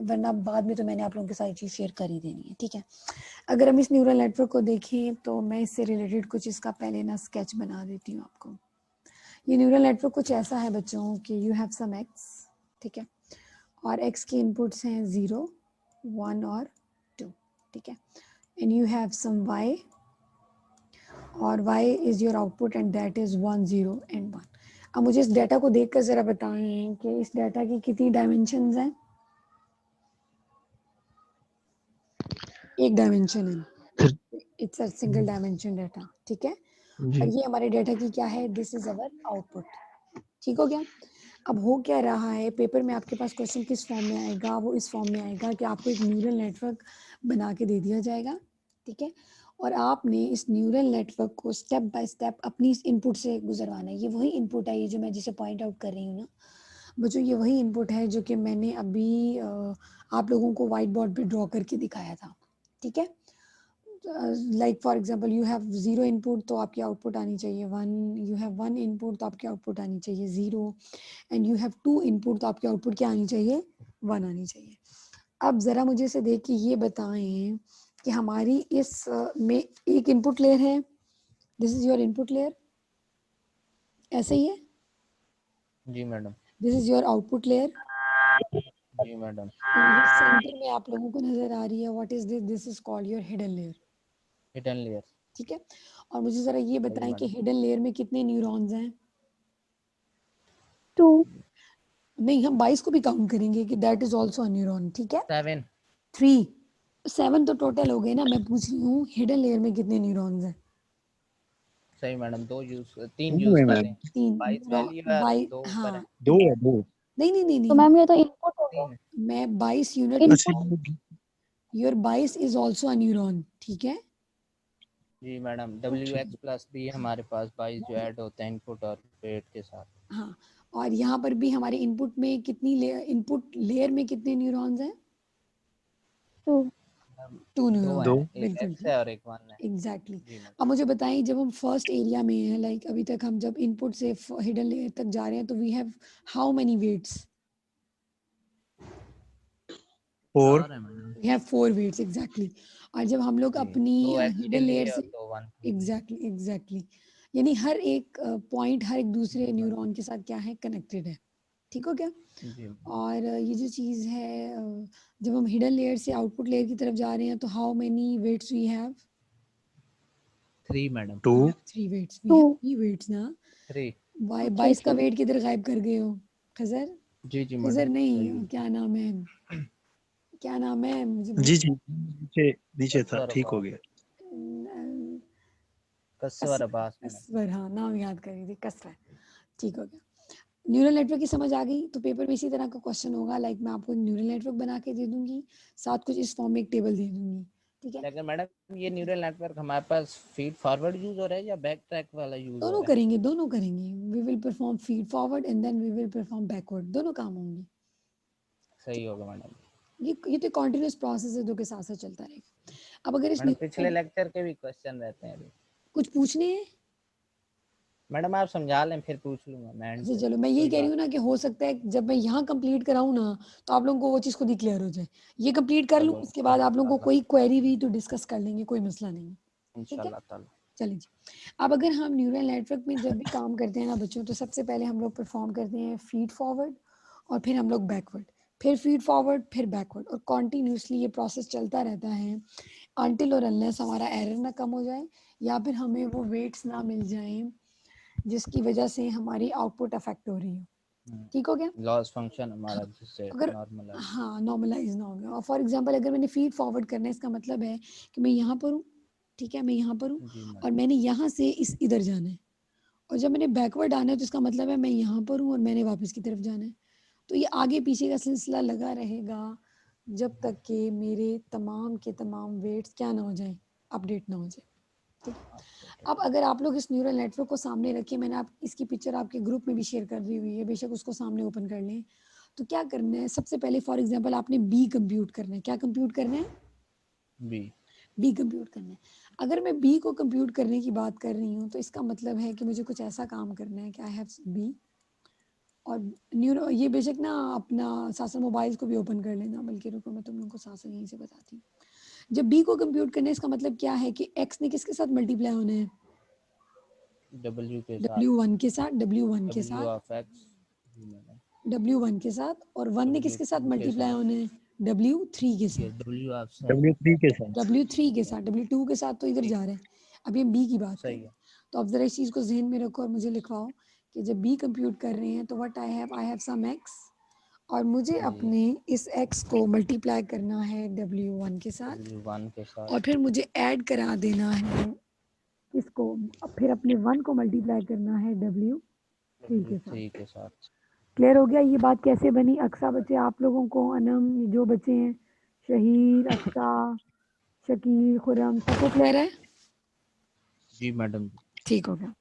वरना बाद में तो मैंने आप लोगों के साथ चीज़ शेयर कर ही देनी है, ठीक है। अगर हम इस न्यूरल नेटवर्क को देखें तो मैं इससे रिलेटेड कुछ इसका पहले ना स्केच बना देती हूँ आपको। ये न्यूरल नेटवर्क कुछ ऐसा है बच्चों कि यू हैव सम एक्स, ठीक है, और एक्स के इनपुट्स हैं 0, 1 और 2, ठीक है, and you have some y और y is your output and that is 1, 0 and 1। अब मुझे इस डाटा को देखकर ज़रा बताएं कि इस डाटा की कितनी डायमेंशंस हैं। एक डायमेंशन है, it's a single dimension data, ठीक है। और ये हमारे डाटा की क्या है, दिस इज अवर आउटपुट, ठीक हो गया। अब हो क्या रहा है, पेपर में आपके पास क्वेश्चन किस फॉर्म में आएगा, वो इस फॉर्म में आएगा कि आपको एक न्यूरल नेटवर्क बना के दे दिया जाएगा, ठीक है, और आपने इस न्यूरल नेटवर्क को स्टेप बाय स्टेप अपनी इनपुट से गुजरवाना है। ये वही इनपुट है, ये जो मैं जिसे पॉइंट आउट कर रही हूँ ना बच्चों, ये वही इनपुट है जो कि मैंने अभी आप लोगों को व्हाइट बोर्ड पे ड्रॉ करके दिखाया था, ठीक है। Like for example you have 0 input तो आपकी आउटपुट आनी चाहिए 1, यू हैव 1 इनपुट तो आपकी आउटपुट आनी चाहिए 0, एंड यू हैव 2 इनपुट तो आपकी आउटपुट क्या आनी चाहिए, 1 आनी चाहिए। अब ज़रा मुझे से देख के ये बताएं कि हमारी इस में एक इनपुट लेयर है, this is your input layer, ऐसे ही है जी madam. This is your output layer, जी मैडम। ये सेंटर में आप लोगों को नजर आ रही है, what is this, this is called your hidden layer, hidden layer. ठीक है। और मुझे जरा ये बताएं कि हिडन लेयर में कितने न्यूरॉन्स हैं, 2, नहीं हम 22 को भी काउंट करेंगे कि that is also a neuron, ठीक है। 7। 3, 7 तो टोटल हो गए ना, मैं पूछ रही हूँ हिडन लेयर में कितने न्यूरॉन्स हैं। सही मैडम, 3 यूज कर रहे हैं, 3 22 वैल्यू है, 2 ऊपर हाँ है। 2 है 2। नहीं नहीं नहीं तो नहीं, मैम ये तो इनपुट हो गया। 3 है। मैं 22 unit, input your 22 is also a neuron, ठीक है। जी मैडम, WX प्लस भी हमारे पास 22 जो ऐड होते हैं इनपुट और वेट के साथ। हाँ, और यहाँ पर भी हमारे इनपुट में कितनी इनपुट लेयर में कितने न्यूरॉन्स हैं, 2, 2 दो न्यूरॉन, है, एक बिल्कुल X है और एक 1 है। एग्जैक्टली। जी मैडम। अब मुझे बताएं जब हम फर्स्ट एरिया में हैं, लाइक अभी तक हम जब इनपुट से हिडन लेयर तक जा रहे हैं तो we have how many weights, 4 4 है madam. We have 4 weights exactly. और जब हम लोग जी, अपनी 2 X के हिडन लेयर लिए से और 2 1 एग्जैक्टली यानी हर एक पॉइंट हर एक दूसरे न्यूरॉन के साथ क्या है, कनेक्टेड है, ठीक हो गया। जी। और ये जो चीज़ है जब हम हिडन लेयर से आउटपुट लेयर की तरफ जा रहे हैं तो how many weights we have, 3 madam. 2 3 weights, we 2, have 3 weights ना। 3। वाई अच्छा 22 का ठीक। वेट किधर गायब कर गए हो, खजर, जी जी खजर मैडम, नहीं, सही है। क्या नाम है, क्या नाम है मुझे जी जी नीचे नीचे था, ठीक हो गया। कसवर अब्बास मैडम। कसवर, हाँ नाम याद कर रही थी, कसवर, ठीक हो गया। न्यूरल नेटवर्क की समझ आ गई, तो पेपर में इसी तरह का क्वेश्चन होगा, लाइक मैं आपको न्यूरल नेटवर्क बना के दे दूंगी, साथ कुछ इस फॉर्म में एक टेबल दे दूंगी, ठीक है। लेकिन मैडम ये न्यूरल नेटवर्क हमारे पास फीड फॉरवर्ड यूज हो रहा है या बैक ट्रैक वाला यूज हो रहा है? दोनों करेंगे, we will perform feed forward and then we will perform backward, दोनों काम होंगे। सही होगा मैडम। ये तो कॉन्टिन्यूस प्रोसेस है जो के साथ साथ चलता रहेगा। अब अगर इस मैडम पिछले लेक्चर के भी क्वेश्चन रहते हैं अभी। कुछ पूछने हैं, मैडम आप समझा लें फिर पूछ लूंगा मैं अच्छा चलो, मैं यही कह रही हूँ ना कि हो सकता है जब मैं यहाँ कंप्लीट कराऊँ ना तो आप लोगों को वो चीज़ खुद ही क्लियर हो जाए, ये कंप्लीट कर लूँ, चलो उसके बाद आप लोगों को कोई क्वेरी भी तो डिस्कस कर लेंगे, कोई मसला नहीं है, ठीक है। इंशाल्लाह ताला। चलिए जी, अब अगर हम न्यूरल नेटवर्क में जब भी काम करते हैं ना बच्चों, तो सबसे पहले हम लोग परफॉर्म करते हैं फीड फॉरवर्ड और फिर हम लोग बैकवर्ड, फिर फीड फॉरवर्ड फिर बैकवर्ड, और कॉन्टीन्यूसली ये प्रोसेस चलता रहता है अनटिल और अनलेस हमारा एरर ना कम हो जाए या फिर हमें वो वेट्स ना मिल जाएं जिसकी वजह से हमारी आउटपुट अफेक्ट हो रही हो, ठीक हो गया। लॉस फंक्शन हमारा जिससे अगर नॉर्मलाइज, हाँ नॉर्मलाइज ना हो गया, और फॉर एग्जांपल अगर मैंने फीड फॉरवर्ड करना है, इसका मतलब है कि मैं यहाँ पर हूँ, ठीक है, मैं यहाँ पर हूँ जी मैडम। और मैंने यहाँ से इस इधर जाना है, और जब मैंने बैकवर्ड आना है तो इसका मतलब है मैं यहाँ पर हूँ और मैंने वापस की तरफ जाना है। तो ये आगे पीछे का सिलसिला लगा रहेगा जब तक कि मेरे तमाम के तमाम वेट्स क्या ना हो जाए, अपडेट ना हो जाए, ठीक है। अब अगर आप लोग इस न्यूरल नेटवर्क को सामने रखिए, मैंने आप इसकी पिक्चर आपके ग्रुप में भी शेयर कर दी हुई है, बेशक उसको सामने ओपन कर लें। तो क्या करना है, सबसे पहले फॉर एग्जांपल आपने बी कंप्यूट करना है, क्या कंप्यूट करना है, बी कंप्यूट करना है। अगर मैं बी को कंप्यूट करने की बात कर रही हूँ तो इसका मतलब है कि मुझे कुछ ऐसा काम करना है कि आई हैव बी, और न्यूरो ये बेशक ना अपना सासन मोबाइल्स को भी ओपन कर लेना, बल्कि रुको मैं तुम लोगों को सासन यहीं से बताती हूँ। जब b को कंप्यूट करना है इसका मतलब क्या है कि x ने किसके साथ मल्टीप्लाई होना है, W के साथ, w1 के साथ, w1 के W साथ, of x, ji madam, w1 के साथ, और 1 ने किसके साथ W2 के मल्टीप्लाई साथ, होना है, w3 के ये साथ, W ऑफ सही, W3 के साथ। w3 के साथ, w2 के साथ तो इधर जा रहे हैं। अभी हम b की बात सही करें, है, तो अब जरा इस चीज़ को जहन में रखो और मुझे लिखवाओ कि जब b कंप्यूट कर रहे हैं तो what I have some x, और मुझे जी, अपने इस x को मल्टीप्लाई करना है w1 के साथ, W1 के साथ, और फिर मुझे ऐड करा देना है इसको, फिर अपने 1 को मल्टीप्लाई करना है w3 के साथ। W3 के साथ, क्लियर हो गया ये बात कैसे बनी? अक्सा बच्चे आप लोगों को, अनम जो बच्चे हैं, शहीर, अक्सा, शकीर, खुरम, सबको क्लियर है? जी मैडम, ठीक हो गया।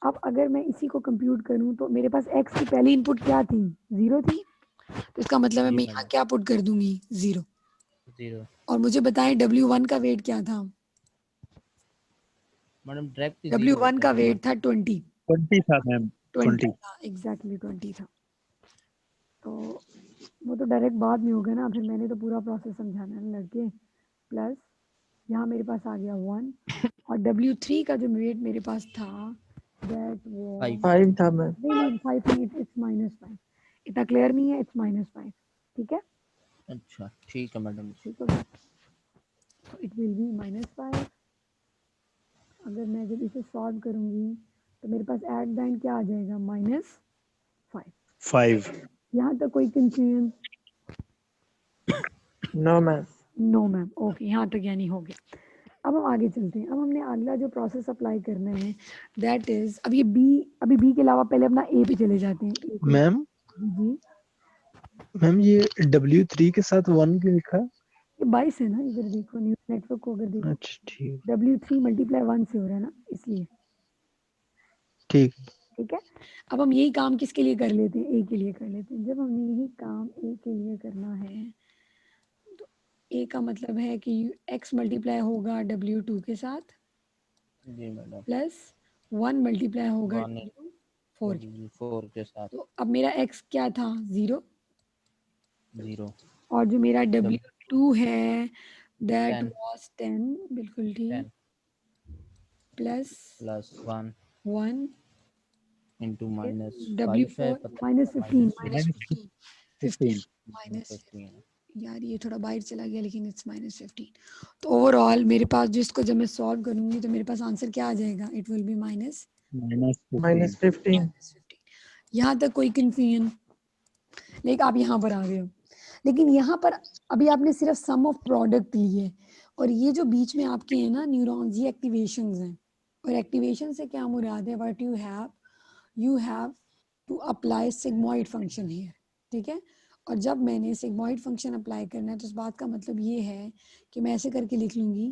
अब अगर मैं इसी को कंप्यूट करूं तो मेरे पास x की पहली इनपुट क्या थी, 0 थी, तो इसका मतलब है जी मैं यहाँ मैडम, क्या पुट कर दूंगी, 0। 0, और मुझे बताएं w1 का वेट क्या था, मैडम डायरेक्ट 0 w1 होता का है वेट हमारे, था 20, 20 था मैम, 20 20। था, एग्जैक्टली 20 था। तो वो तो डायरेक्ट बाद में होगा ना, फिर मैंने तो पूरा प्रोसेस समझाना है ना लड़के। प्लस यहाँ मेरे पास आ गया 1, और w3 का जो वेट मेरे पास था दैट वो 5, 5 था मैम। नहीं 5 नहीं, इट्स -5। इतना क्लियर नहीं है, इट्स -5, ठीक है? अच्छा ठीक है मैडम, ठीक हो गया, तो इट विल बी -5। अगर मैं जब इसे सॉल्व करूंगी तो मेरे पास एट द एंड क्या आ जाएगा, -5। 5। यहाँ तक कोई confusion? No ma'am. No ma'am, okay, यहाँ तक यानी हो गया। अब हम आगे चलते हैं। अब हमने अगला जो प्रोसेस अप्लाई करना है दैट इज, अब ये बी, अभी बी के अलावा पहले अपना ए पे चले जाते हैं। ए को मैम जी, मैम ये W3 के साथ 1 क्यों लिखा? ये 22 है ना, इधर देखो न्यूज नेटवर्क को, अगर देखो अच्छा ठीक w3 मल्टीप्लाई 1 से हो रहा है ना, इसलिए। ठीक। ठीक है, अब हम यही काम किसके लिए कर लेते हैं, ए के लिए कर लेते हैं। जब हमने यही काम ए के लिए करना है तो ए का मतलब है कि x मल्टीप्लाई होगा w2 के साथ, जी मैडम, प्लस 1 मल्टीप्लाई होगा 1 w4 के। W4 के साथ, तो अब मेरा x क्या था, 0, 0, और जो मेरा W w2 है दैट 10, वाज 10, बिल्कुल ठीक, 10 प्लस प्लस 1 1 इंटू -5 है, w4 पता माइनस 15, माइनस -15। 15, 15 माइनस, 15, यार ये थोड़ा बाहर चला गया लेकिन इट्स -15। तो ओवरऑल मेरे पास जिसको जब मैं सॉल्व करूंगी तो मेरे पास आंसर क्या आ जाएगा, इट विल बी -15। -15। -15। यहाँ तक कोई कंफ्यूजन? लेकिन आप यहाँ पर आ गए हो, लेकिन यहाँ पर अभी आपने सिर्फ सम ऑफ प्रोडक्ट ली है, और ये जो बीच में आपके हैं ना न्यूरॉन्स, ये एक्टिवेशंस हैं। और एक्टिवेशन से क्या मुराद है, what you have to apply sigmoid function here, ठीक है? और जब मैंने सिग्मॉइड फंक्शन अप्लाई करना है तो इस बात का मतलब ये है कि मैं ऐसे करके लिख लूंगी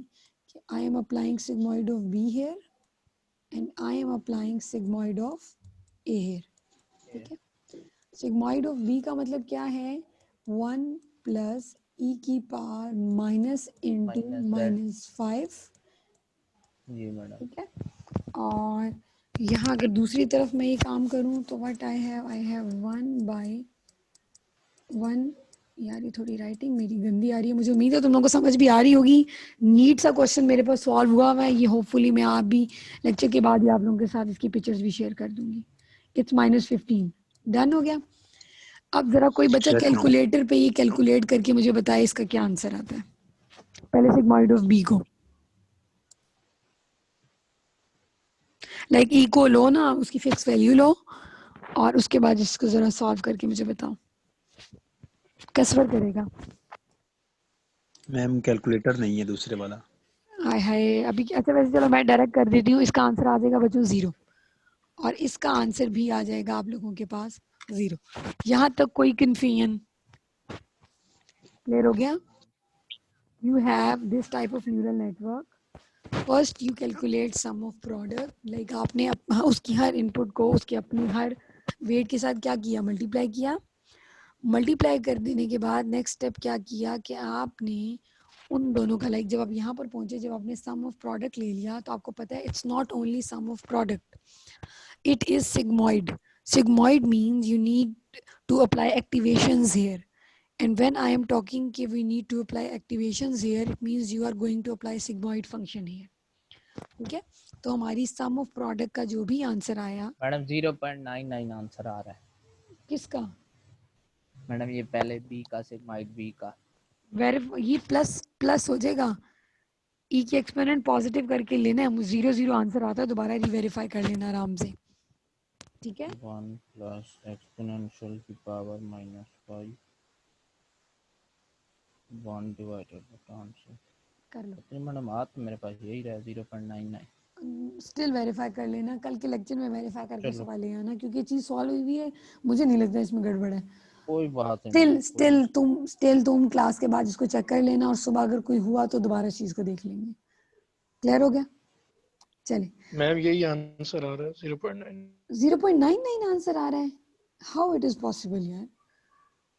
कि I am applying sigmoid of b here and I am applying sigmoid of a here, ठीक है? सिग्मॉइड ऑफ बी का मतलब क्या है, 1 प्लस ई की पावर माइनस इंटू -5, जी मैडम, ठीक है? और यहाँ अगर दूसरी तरफ मैं ये काम करूँ तो व्हाट आई हैव 1/1। यार ये थोड़ी राइटिंग मेरी गंदी आ रही है, मुझे उम्मीद है तुम लोगों को समझ भी आ रही होगी। नीट सा क्वेश्चन मेरे पास सॉल्व हुआ हुआ है, ये होपफुली मैं आप भी लेक्चर के बाद ही आप लोगों के साथ इसकी पिक्चर्स भी शेयर कर दूंगी। इट्स -15, डन हो गया। अब जरा कोई बच्चा Yes, ma'am. कैलकुलेटर पे ये कैलकुलेट करके मुझे बताए इसका क्या आंसर आता है। पहले सिग्मॉइड ऑफ बी को लाइक ई को लो ना, उसकी फिक्स वैल्यू लो, और उसके बाद इसको जरा सॉल्व करके मुझे बताओ कसरत करेगा। मैम कैलकुलेटर नहीं है दूसरे वाला। हाय हाय, अभी अच्छा वैसे चलो मैं डायरेक्ट कर देती हूँ। इसका आंसर आ जाएगा बच्चों 0, और इसका आंसर भी आ जाएगा आप लोगों के पास 0। यहाँ तक कोई कंफ्यूजन? क्लियर हो गया? You have this type of neural network. First you calculate sum of product, like आपने उसकी हर इनपुट को उसके अपनी हर वेट के साथ क्या किया, मल्टीप्लाई किया। मल्टीप्लाई कर देने के बाद नेक्स्ट स्टेप क्या किया कि आपने उन दोनों का, लाइक जब आप यहाँ पर पहुंचे, जब आपने सम ऑफ प्रोडक्ट ले लिया तो आपको पता है it's not only sum of product, it is sigmoid. sigmoid means you need to apply activations here. And when I am talking कि we need to apply activations here, it means you are going to apply sigmoid function here. ठीक है? तो हमारी sum of product का जो भी answer आया, madam 0.99 answer आ रहा है किसका? मैडम ये पहले बी का सिग्माइड बी का ये प्लस हो जाएगा, ई की एक्सपोनेंट पॉजिटिव करके लेना है, 0 आंसर आता है, दोबारा रीवेरीफाई कर लेना आराम से, ठीक है? 1 प्लस एक्सपोनेंशियल की पावर -5 1 डिवाइडेड बाय आंसर कर लो। तो मैडम आ तो मेरे पास यही रहा 0.99 स्टिल वेरीफाई कर लेना, कल के लेक्चर में वेरीफाई करके चलो। सवाल ले आना, क्योंकि ये चीज़ सॉल्व हुई भी है, मुझे नहीं लगता इसमें गड़बड़ है। कोई बात नहीं स्टिल तुम क्लास के बाद इसको चेक कर लेना, और सुबह अगर कोई हुआ तो दोबारा चीज़ को देख लेंगे। क्लियर हो गया? चले। मैम यही आंसर आ रहा है 0.9। 0.99 आंसर आ रहा है? हाउ इट इज पॉसिबल यार?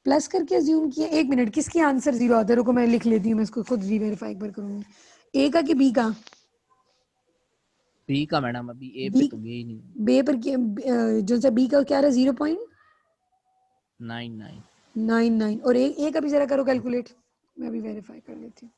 प्लस करके अज्यूम किया। एक मिनट, किसकी आंसर 0 आता है? रुको मैं लिख लेती हूँ, मैं इसको खुद रीवेरीफाई एक बार करूंगी। ए का कि बी का? बी का मैडम, अभी ए पे तो गई ही नहीं। बी पर जो सा बी का क्या रहा? 0.99 और ए का भी जरा करो कैलकुलेट, मैं अभी वेरीफाई कर लेती हूँ।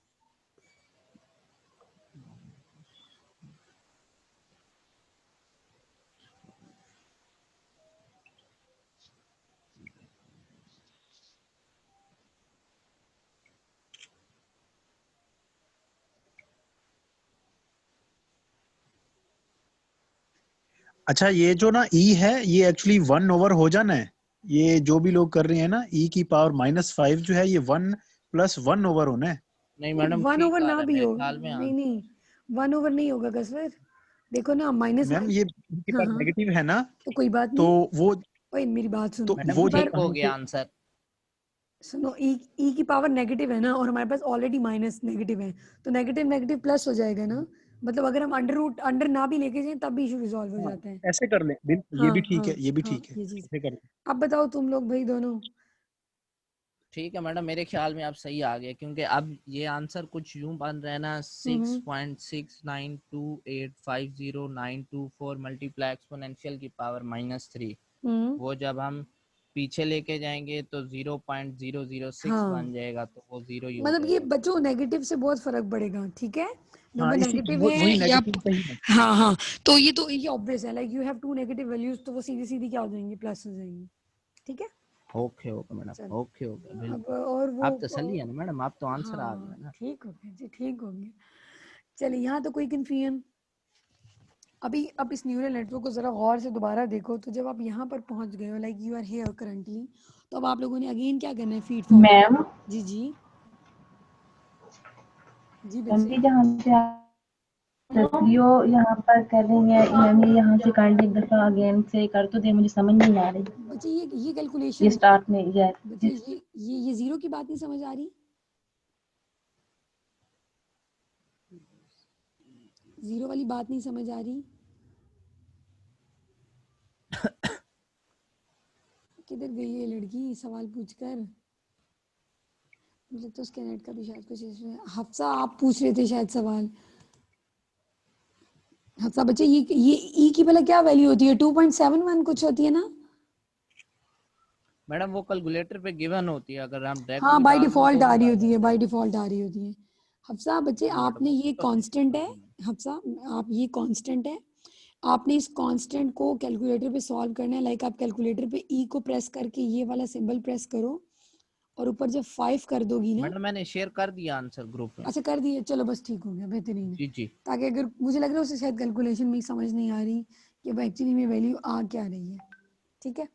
अच्छा ये जो ना ई है ये एक्चुअली 1 ओवर हो जाना है, ये जो भी लोग कर रहे हैं ना, ई की पावर -5 जो है ये 1 + 1 ओवर होना है। नहीं मैडम 1 ओवर ना भी हो, में नहीं 1 ओवर नहीं होगा कसर, देखो ना माइनस। मैम ये इनके पास हाँ नेगेटिव है ना, तो कोई बात तो नहीं। वो ओए मेरी बात सुनो, तो ई वो की जो पावर हो गया आंसर। सुनो, ई की पावर नेगेटिव है ना, और हमारे पास ऑलरेडी माइनस नेगेटिव है, तो नेगेटिव नेगेटिव प्लस हो जाएगा ना, मतलब अगर हम अंडर ना भी लेके जाएं तब भी इशू रिजॉल्व हो हाँ, जाता है। ऐसे कर लें, ये हाँ भी ठीक हाँ है, ये भी हाँ, ठीक है, ये चीज। ऐसे कर लें। अब बताओ तुम लोग भाई दोनों। ठीक है मैडम, मेरे ख्याल में आप सही आ गए, क्योंकि अब ये आंसर कुछ यूं बन रहा है ना 6.692850 मल्टीप्लाई एक्सपोनेंशियल की पावर -3, वो जब हम पीछे लेके जाएंगे तो 0.006 हाँ बन जाएगा, तो वो 0 ही हो मतलब ये जाएगा। बच्चों नेगेटिव से बहुत फर्क पड़ेगा, ठीक है? हाँ नंबर इसी नेगेटिव वही है या नेगेटिव सही है। हाँ हाँ, तो ये ऑब्वियस है, like you have 2 negative values, तो वो सीधी सीधी क्या हो जाएंगी? प्लस हो जाएंगी, ठीक है? ओके मैडम, चलो ओके अब बिल्कुल। और वो आप तसल्ली है ना मैडम, आप तो आंसर आ गया हाँ ना। ठीक हो गया जी, ठीक हो गया। चलिए यहाँ तो कोई कंफ्यूजन। अभी अब इस न्यूरल नेटवर्क को जरा गौर से दोबारा देखो, तो जब आप यहाँ पर पहुंच गए हो, like you are here currently, तो अब आप लोगों ने अगेन क्या करना है? Feed forward. मैम जी जी जी मैम बच्चे। जी जहाँ से आप तस्वीर यहाँ पर कर रही हैं, मैम ये यहाँ से काइंडली एक दफ़ा अगेन से कर तो दे, मुझे समझ नहीं आ रही। बच्चे ये ये कैलकुलेशन स्टार्ट में ये बच्चे ये 0 की बात नहीं समझ आ रही? 0 वाली बात नहीं समझ आ रही? किधर गई है लड़की सवाल पूछकर? मुझे तो उसके नेट का भी शायद कुछ इशू है। हफ्सा आप पूछ रहे थे शायद सवाल। हफ्सा बच्चे ये ई की भला क्या वैल्यू होती है? 2.71 कुछ होती है ना? मैडम वो कैलकुलेटर पे गिवन होती है, अगर हम डायरेक्ट हाँ भी बाय डाल दें डिफॉल्ट तो आ भी रही आ होती है, जाएगा। बाय डिफॉल्ट आ रही होती है। हफ्सा बच्चे हाँ मैडम, आपने ये तो कांस्टेंट है, हफ्सा आप ये कांस्टेंट है, आपने इस कांस्टेंट को कैलकुलेटर पे सॉल्व करना है। लाइक आप कैलकुलेटर पे ई को प्रेस करके ये वाला सिंबल प्रेस करो, और ऊपर जब 5 कर दोगी ना। मैडम मैंने शेयर कर दिया आंसर ग्रुप में। अच्छा कर दिए, चलो बस ठीक हो गया, बेहतरीन है। जी जी, ताकि अगर मुझे लग रहा है उसे शायद कैलकुलेशन में समझ नहीं आ रही कि वो एक्चुअली में वैल्यू आ क्या रही है, ठीक है?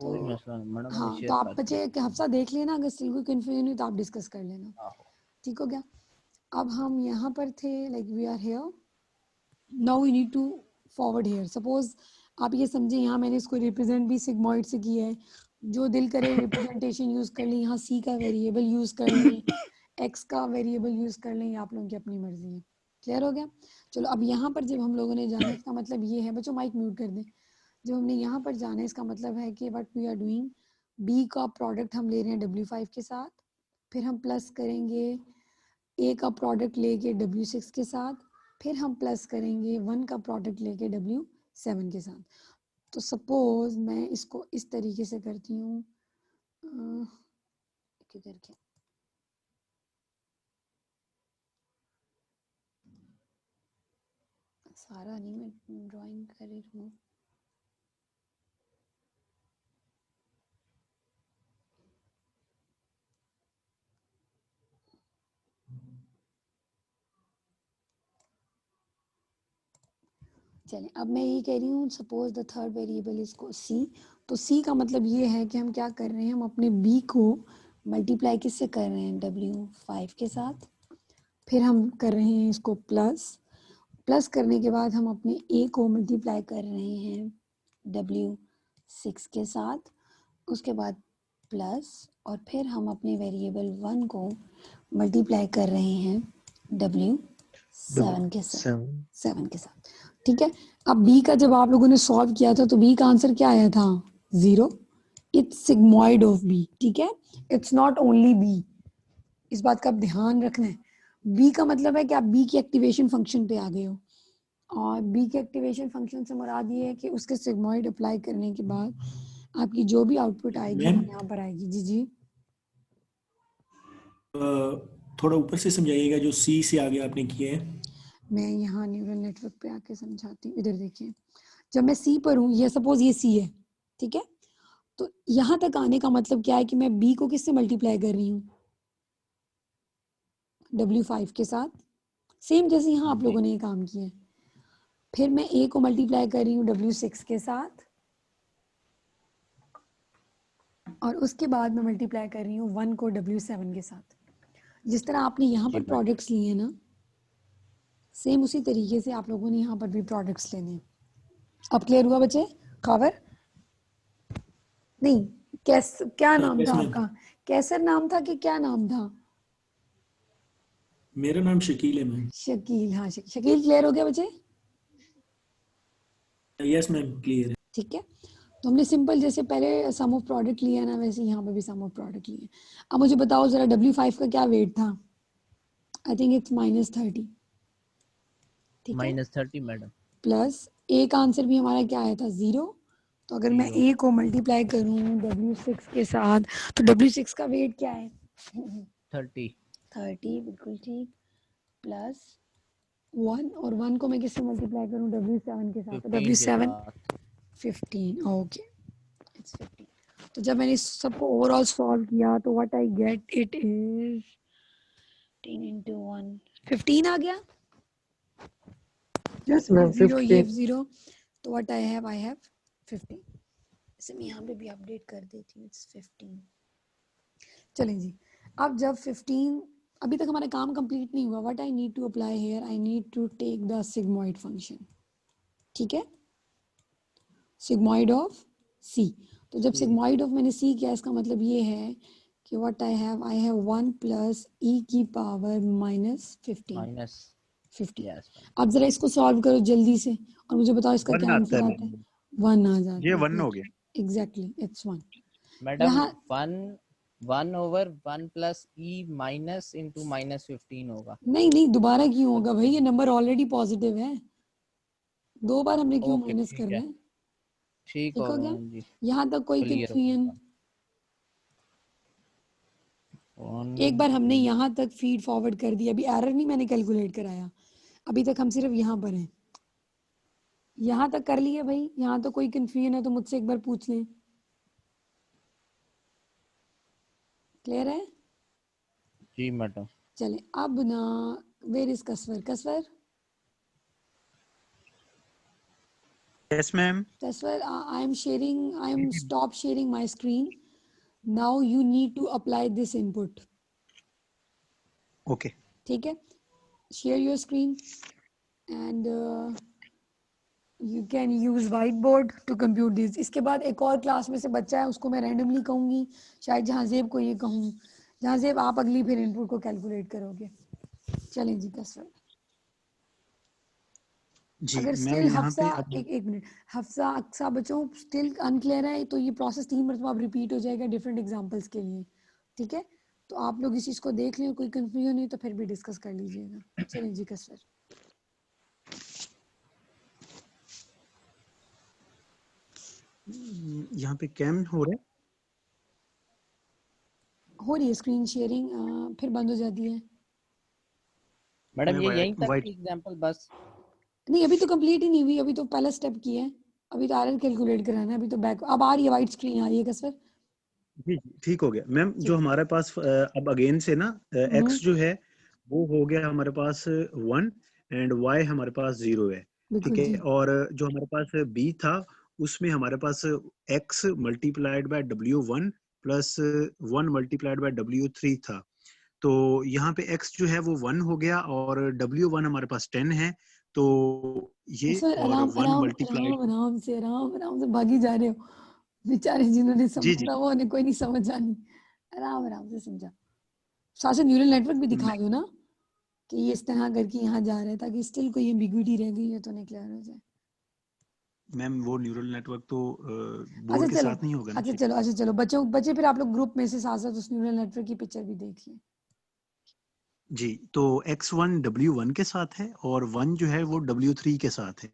कोई तो मसला नहीं मैडम, मैंने हाँ, तो शेयर आप कर बच्चे दिया। एक हफ्ता देख लेना, अगर स्टिल कोई कन्फ्यूजन हुई तो आप डिस्कस कर लेना, आहो। ठीक हो गया? अब हम यहाँ पर थे, like we are here, now we need to forward here. Suppose आप ये समझे, यहाँ मैंने इसको रिप्रेजेंट भी सिग्मॉइड से किया है, जो दिल करे रिप्रेजेंटेशन यूज कर लें, यहाँ सी का वेरिएबल यूज कर लें, एक्स का वेरिएबल यूज कर लें, आप लोगों की अपनी मर्जी है। क्लियर हो गया? चलो अब यहाँ पर जब हम लोगों ने जाना है, इसका मतलब ये है, बच्चों माइक म्यूट कर दें। जब हमने यहाँ पर जाना है, इसका मतलब है कि what we are doing, b का प्रोडक्ट हम ले रहे हैं W5 के साथ, फिर हम प्लस करेंगे ए का प्रोडक्ट लेके W6 के साथ, फिर हम प्लस करेंगे 1 का प्रोडक्ट लेके W7 के साथ। तो सपोज मैं इसको इस तरीके से करती हूँ, किधर के सारा नहीं मैं ड्राइंग कर रही हूँ। चलें, अब मैं ये कह रही हूँ suppose the third variable is को सी। तो सी का मतलब ये है कि हम क्या कर रहे हैं, हम अपने बी को मल्टीप्लाई किससे कर रहे हैं, W5 के साथ। फिर हम कर रहे हैं इसको प्लस करने के बाद हम अपने ए को मल्टीप्लाई कर रहे हैं W6 के साथ। उसके बाद प्लस, और फिर हम अपने वेरिएबल 1 को मल्टीप्लाई कर रहे हैं W7 के साथ, 7 के साथ। ठीक है। अब बी का जब आप लोगों ने सॉल्व किया था तो बी का आंसर क्या आया था, 0। It's sigmoid of b. ठीक है, इट्स नॉट ओनली बी, इस बात का आप ध्यान रखना है। बी का मतलब है कि आप बी की एक्टिवेशन फंक्शन पे आ गए हो, और बी के एक्टिवेशन फंक्शन से मुराद ये है कि उसके सिग्मॉइड अप्लाई करने के बाद आपकी जो भी आउटपुट आएगी वो यहाँ पर आएगी। जी जी, थोड़ा ऊपर से समझाइएगा जो सी से आगे आपने किए हैं। मैं यहाँ न्यूरल नेटवर्क पे आके समझाती हूँ। इधर देखिए, जब मैं सी पर हूँ, ये सपोज ये सी है, ठीक है, तो यहाँ तक आने का मतलब क्या है कि मैं बी को किससे मल्टीप्लाई कर रही हूँ, W5 के साथ, सेम जैसे यहाँ आप लोगों ने ये काम किया है। फिर मैं ए को मल्टीप्लाई कर रही हूँ W6 के साथ, और उसके बाद मैं मल्टीप्लाई कर रही हूँ 1 को W7 के साथ। जिस तरह आपने यहाँ पर प्रोडक्ट्स लिए हैं ना, सेम उसी तरीके से आप लोगों ने यहाँ पर भी प्रोडक्ट्स लेने हैं। अब क्लियर हुआ बच्चे? खबर नहीं, क्या नाम था आपका, कैसर नाम था कि क्या नाम था? मेरा नाम शकील है मैम। शकील, हाँ शकील, क्लियर हो गया बच्चे? यस मैम, क्लियर है। ठीक है, तो हमने सिंपल जैसे पहले सम ऑफ प्रोडक्ट लिया ना, वैसे यहाँ पर भी सम ऑफ प्रोडक्ट लिए। अब मुझे बताओ जरा W5 का क्या वेट था? I think it's -30। ठीक है, -30 मैडम। प्लस ए का आंसर भी हमारा क्या आया था, 0। तो अगर मैं ए को मल्टीप्लाई करूँ W6 के साथ, तो W6 का वेट क्या है, 30। बिल्कुल ठीक, प्लस 1, और 1 को मैं किससे मल्टीप्लाई करूँ, W7 के साथ, तो 15 के W7 साथ 15, ओके, इट्स 15। तो जब मैंने इस सबको ओवरऑल सॉल्व किया तो what I get, it is 10 into 1, 15 आ गया। यस मैम, 0 ये 15। 0, तो व्हाट आई हैव 15। इसे मैं यहाँ पे भी अपडेट कर देती हूँ, इट्स 15। चलें जी, अब जब 15, अभी तक हमारा काम कंप्लीट नहीं हुआ। What I need to apply here, I need to take the sigmoid function. ठीक है, सिग्मॉइड ऑफ सी। तो जब सिग्मॉइड ऑफ मैंने सी किया, इसका मतलब ये है कि what I have 1 plus e की पावर -15। यस। अब जरा इसको सॉल्व करो जल्दी से और मुझे बताओ इसका 1 क्या आता आंसर है आता है। 1 आ जाता है, ये 1 हो गया। Exactly, it's 1। मैडम यहाँ 1/1 प्लस ई माइनस इंटू -15 होगा। नहीं, दोबारा क्यों होगा भाई, ये नंबर ऑलरेडी पॉजिटिव है, 2 बार हमने क्यों ओके माइनस ठीक करना है, है। ठीक ठीक हो हो गया गया, मैम जी, यहाँ तक कोई क्लियर हो कंफ्यूजन? गया। एक बार हमने यहाँ तक फीड फॉरवर्ड कर दिया, अभी एरर नहीं मैंने कैलकुलेट कराया, अभी तक हम सिर्फ यहाँ पर हैं। यहाँ तक कर लिए भाई, यहाँ तो कोई कंफ्यूजन है तो मुझसे एक बार पूछ लें। क्लियर है? जी मैडम। चले अब ना, where is Taswar? Yes ma'am. Taswar, I am stop sharing my screen. Now you need to apply this input. Okay, ठीक है, share your screen and you can use whiteboard to compute this. इसके बाद एक और class में से बच्चा है, उसको मैं रैंडमली कहूँगी, शायद जहाँजेब को ये कहूँ। जहाँजेब आप अगली फिर इनपुट को कैलकुलेट करोगे। चलें जी कसवर। जी अगर मैम स्टिल यहाँ हफ्सा, पे अब एक मिनट, हफ्सा अक्सा बच्चों स्टिल अनक्लियर है तो ये प्रोसेस 3 मरतबा रिपीट हो जाएगा डिफरेंट एग्जांपल्स के लिए। ठीक है, तो आप लोग इस चीज़ को देख लें, कोई कंफ्यूजन नहीं तो फिर भी डिस्कस कर लीजिएगा। चलिए जी कसर। यहाँ पे कैम हो रहा है, हो रही है स्क्रीन शेयरिंग, फिर बंद हो जाती है। मैडम ये यहीं तक वाइट की एग्जांपल बस। नहीं अभी तो कंप्लीट ही नहीं हुई, अभी तो पहला स्टेप किया है, अभी तो आरएल कैलकुलेट कराना है, अभी तो बैक अब आ रही है, वाइट स्क्रीन आ रही है कसर। जी ठीक हो गया मैम। जो हमारे पास अब अगेन से ना एक्स जो है वो हो गया हमारे पास 1 एंड वाई हमारे पास 0 है, ठीक बिल्कुल है। जी। और जो हमारे पास बी था उसमें हमारे पास x multiplied by w1 plus 1 multiplied by w3 था। तो यहाँ पे x जो है वो 1 हो गया और w1 हमारे पास 10 है, तो ये सर और आराम 1 आराम मल्टीप्लाइड। आराम आराम से भागी जा रहे हो, बेचारे जिन्होंने जी जी समझा वो उन्हें कोई नहीं समझ आनी, आराम आराम से समझा। साथ से न्यूरल नेटवर्क भी दिखा दो ना कि ये इस तरह करके यहाँ जा रहा है, ताकि स्टिल कोई एम्बिग्विटी रह गई है तो नहीं क्लियर हो जाए। मैम वो न्यूरल नेटवर्क तो अच्छा बोर्ड के चलो, साथ नहीं होगा ना। अच्छा चलो बच्चों बच्चे फिर आप लोग ग्रुप में से साथ साथ उस न्यूरल नेटवर्क की पिक्चर भी देखिए। जी तो x1 w1 के साथ है और 1 जो है वो w3 के साथ है,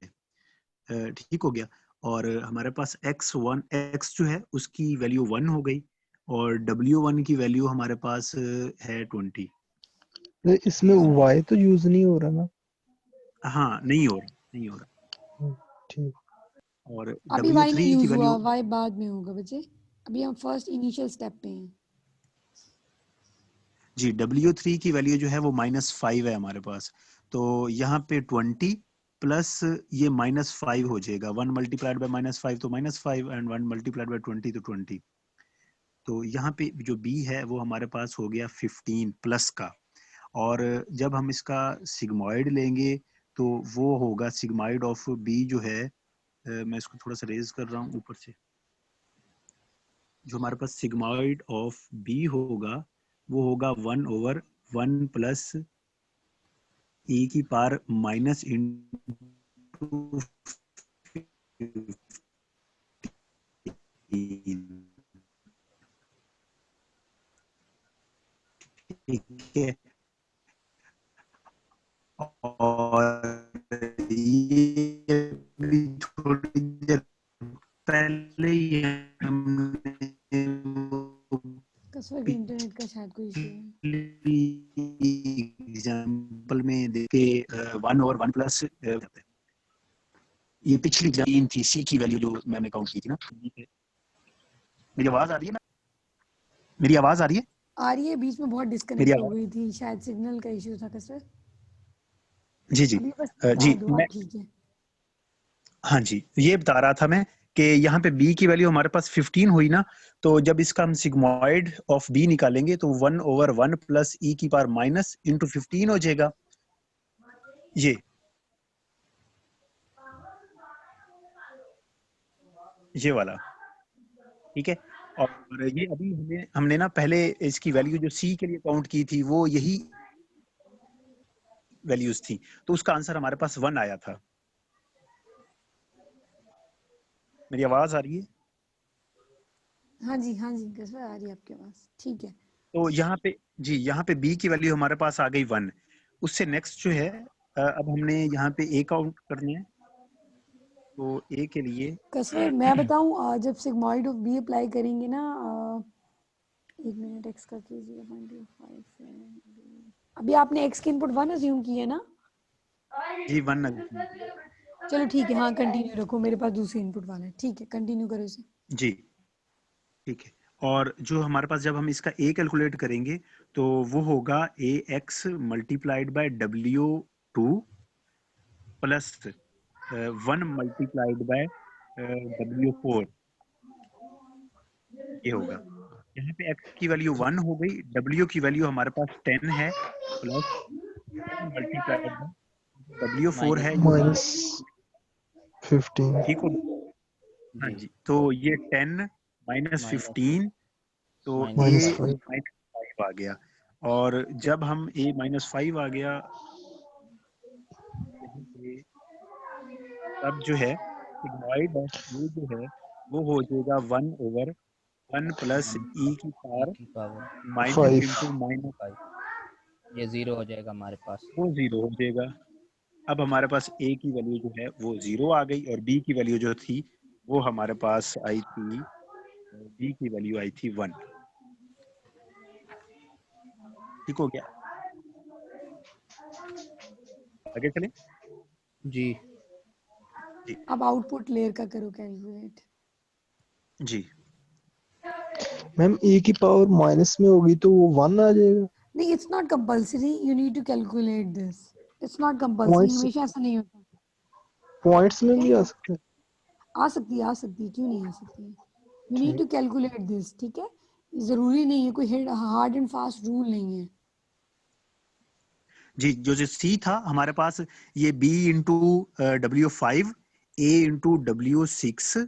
ठीक हो गया। और हमारे पास x1 x जो है उसकी वैल्यू 1 हो गई और w1 की वैल्यू हमारे पास है 20। इसमें y तो यूज नहीं हो रहा ना। हाँ नहीं हो रहा, नहीं हो रहा। ठीक। और अभी वाई नहीं w3 की यूज हुआ, वैल्यू, वाई बाद में होगा बच्चे, अभी हम फर्स्ट इनिशियल स्टेप पे हैं। जी w3 की वैल्यू जो है वो -5 है हमारे पास, तो यहाँ पे 20 प्लस ये -5 हो जाएगा। 1 मल्टीप्लाइड बाय -5 तो -5 एंड 1 मल्टीप्लाइड बाय 20 तो 20। तो यहाँ पे जो b है वो हमारे पास हो गया 15 प्लस का। और जब हम इसका सिग्मॉइड लेंगे तो वो होगा सिग्मॉइड ऑफ b जो है, मैं इसको थोड़ा सा रेज कर रहा हूँ ऊपर से। जो हमारे पास सिग्मॉइड ऑफ b होगा वो होगा 1/1 प्लस e की पावर माइनस इंटू, ठीक है। और ये भी थोड़ी देर पहले ही हमने कसर के इंटरनेट का शायद कोई इशू है। एग्जाम्पल में देखे 1/1 प्लस ये पिछली एग्जाम थी सी की वैल्यू जो मैंने काउंट की थी ना। मेरी आवाज आ रही है ना? मेरी आवाज आ रही है? आ रही है, बीच में बहुत मेरी डिस्कनेक्ट हो आवाज, गई थी, शायद सिग्नल का इशू था कसर। जी जी अभी बस जी बता दो मैं, आप, ठीक है। हाँ जी ये बता रहा था मैं कि यहाँ पे b की वैल्यू हमारे पास 15 हुई ना, तो जब इसका हम सिग्मॉइड ऑफ b निकालेंगे तो 1/1 प्लस e की पावर माइनस इंटू 15 हो जाएगा ये वाला, ठीक है। और ये अभी हमने ना पहले इसकी वैल्यू जो c के लिए काउंट की थी वो यही वैल्यूज थी, तो उसका आंसर हमारे पास 1 आया था। मेरी आवाज आ रही है? हाँ जी कसर आ रही है आपके पास, ठीक है। तो यहाँ पे जी, यहाँ पे b की वैल्यू हमारे पास आ गई 1। उससे नेक्स्ट जो है अब हमने यहाँ पे a काउंट करनी है, तो a के लिए कसर मैं बताऊं, जब सिग्मॉइड ऑफ बी अप्लाई करेंगे ना, एक मिनट, एक्स का 0.25 से अभी आपने एक्स की इनपुट 1 अज्यूम की है ना? जी 1 चलो ठीक है, हाँ कंटिन्यू रखो, मेरे पास दूसरी इनपुट वाला है, ठीक है कंटिन्यू करो इसे। जी ठीक है। और जो हमारे पास जब हम इसका a कैलकुलेट करेंगे तो वो होगा ax multiplied by w2 plus 1 multiplied by w4, ये होगा। यहाँ पे x की वैल्यू 1 हो गई, w की वैल्यू हमारे पास 10 है प्लस 1 मल्टीप्लाइड बाय w4 है, ये माइनस 15। ठीक हो। हाँ जी, तो ये 10 माइनस माइनस 15, तो माइनस a फाइव। -5 आ गया। और जब हम a -5 आ गया यहाँ पे, तब जो है सिग्मॉइड ऑफ ये जो है वो हो जाएगा 1/1 प्लस e की ई पावर की पावर माइनस 5। इंटू माइनस, 5, ये 0 हो जाएगा हमारे पास। वो 0 हो जाएगा। अब हमारे पास a की वैल्यू जो है वो 0 आ गई और b की वैल्यू जो थी वो हमारे पास आई थी, बी की वैल्यू आई थी 1। ठीक हो गया, आगे चलें। जी अब आउटपुट लेयर का करो कैलकुलेट। जी मैम ए की पावर माइनस में होगी तो वो 1 आ जाएगा। नहीं, it's not compulsory, you need to calculate this. It's not compulsory, points हमेशा ऐसा नहीं होता। पॉइंट्स में भी आ Okay? सकते हैं। आ सकती है, क्यों नहीं आ सकती है। यू नीड ठीक। टू कैलकुलेट दिस, ठीक है। जरूरी नहीं है, कोई हार्ड एंड फास्ट रूल नहीं है। जी, जो सी था हमारे पास, ये B into W5 A into W6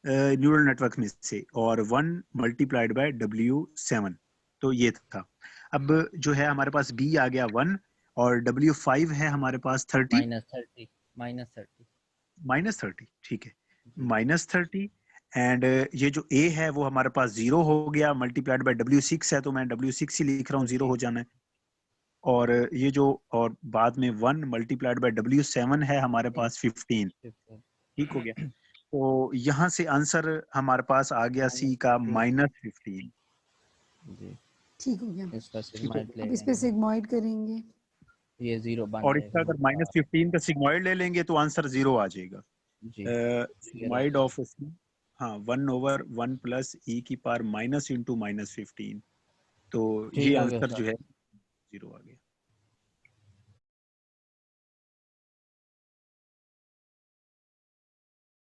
neural network में से, और 1 मल्टीप्लाइड बाय W7, तो ये था। अब जो है हमारे पास B आ गया 1 और W5 है हमारे पास 30 -30, ठीक है, -30, एंड ये जो A है वो हमारे पास 0 हो गया, मल्टीप्लाइड बाय W6 है तो मैं W6 ही लिख रहा हूँ, 0 हो जाना है। और ये जो, और बाद में 1 मल्टीप्लाइड बाय W7 है हमारे पास 15। ठीक हो गया, तो यहाँ से आंसर हमारे पास आ गया C का -15। ठीक हो गया। इसका सिग्माइड ले अब इस पे लेंगे, सिग्मॉइड करेंगे। ये 0 बन और इसका अगर जाएगा। -15 का सिग्मॉइड ले लेंगे तो आंसर 0 आ जाएगा। जी सिग्मॉइड ऑफ, हाँ, 1/1 प्लस E की पावर माइनस इंटू -15, तो ठीक ये हो गया आंसर सर। जो है 0 आ गया।